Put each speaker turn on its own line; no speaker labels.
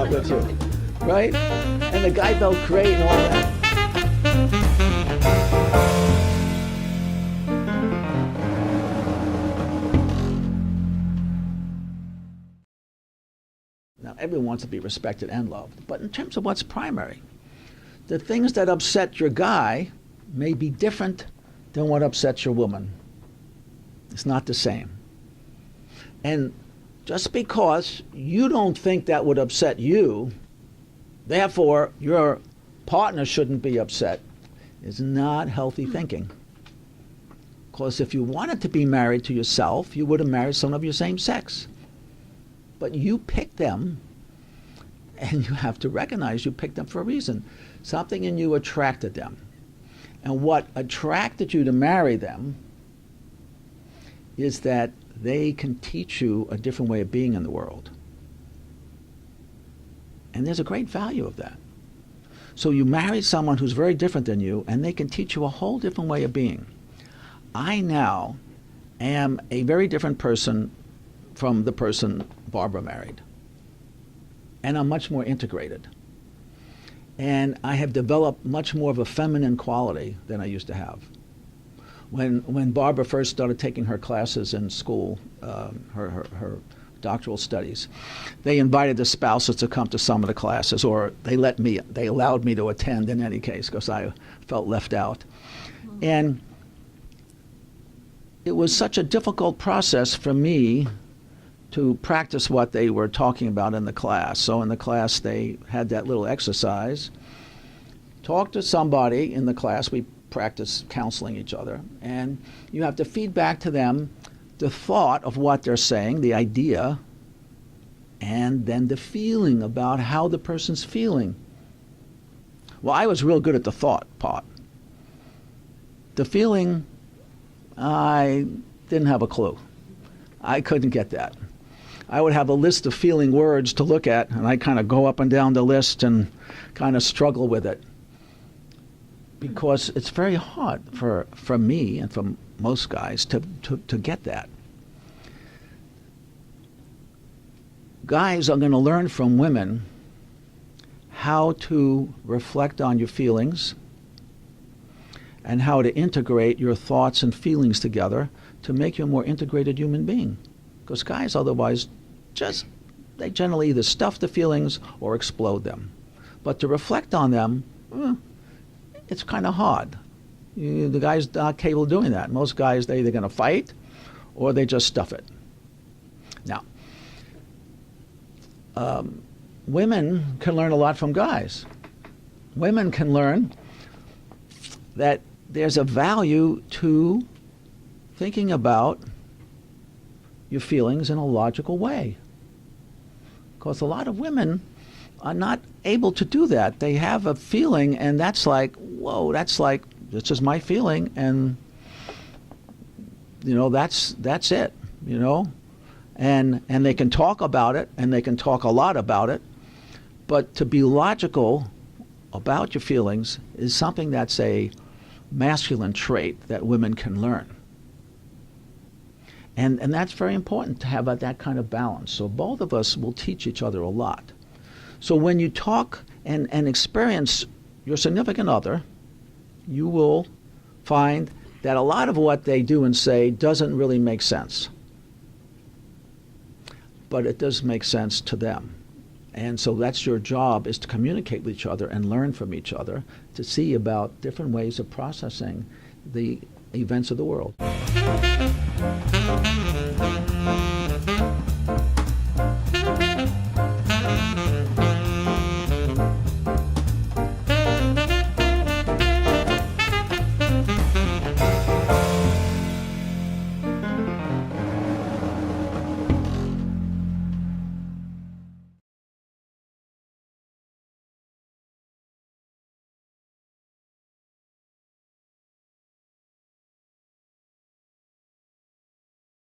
out with you, right? And the guy felt great and all that. Now, everyone wants to be respected and loved, but in terms of what's primary, the things that upset your guy may be different than what upsets your woman. It's not the same. And just because you don't think that would upset you, therefore your partner shouldn't be upset, is not healthy thinking. Because if you wanted to be married to yourself, you would have married someone of your same sex. But you picked them, and you have to recognize you picked them for a reason. Something in you attracted them. And what attracted you to marry them is that they can teach you a different way of being in the world. And there's a great value of that. So you marry someone who's very different than you, and they can teach you a whole different way of being. I now am a very different person from the person Barbara married. And I'm much more integrated. And I have developed much more of a feminine quality than I used to have. When Barbara first started taking her classes in school, her doctoral studies, they invited the spouses to come to some of the classes, or they allowed me to attend in any case, because I felt left out. And it was such a difficult process for me to practice what they were talking about in the class. So in the class, they had that little exercise. Talk to somebody in the class. We practice counseling each other. And you have to feed back to them the thought of what they're saying, the idea, and then the feeling about how the person's feeling. Well, I was real good at the thought part. The feeling, I didn't have a clue. I couldn't get that. I would have a list of feeling words to look at, and I kind of go up and down the list and kind of struggle with it. Because it's very hard for me and for most guys to get that. Guys are going to learn from women how to reflect on your feelings and how to integrate your thoughts and feelings together to make you a more integrated human being. Because guys otherwise they generally either stuff the feelings or explode them. But to reflect on them, it's kind of hard. The guy's not capable of doing that. Most guys, they're either going to fight or they just stuff it. Now, women can learn a lot from guys. Women can learn that there's a value to thinking about your feelings in a logical way. Because a lot of women are not able to do that. They have a feeling, and that's like, whoa, that's just my feeling, and that's it, and they can talk about it, and they can talk a lot about it, but to be logical about your feelings is something that's a masculine trait that women can learn. And that's very important to have that kind of balance. So both of us will teach each other a lot. So when you talk and experience your significant other, you will find that a lot of what they do and say doesn't really make sense. But it does make sense to them. And so that's your job, is to communicate with each other and learn from each other to see about different ways of processing the events of the world.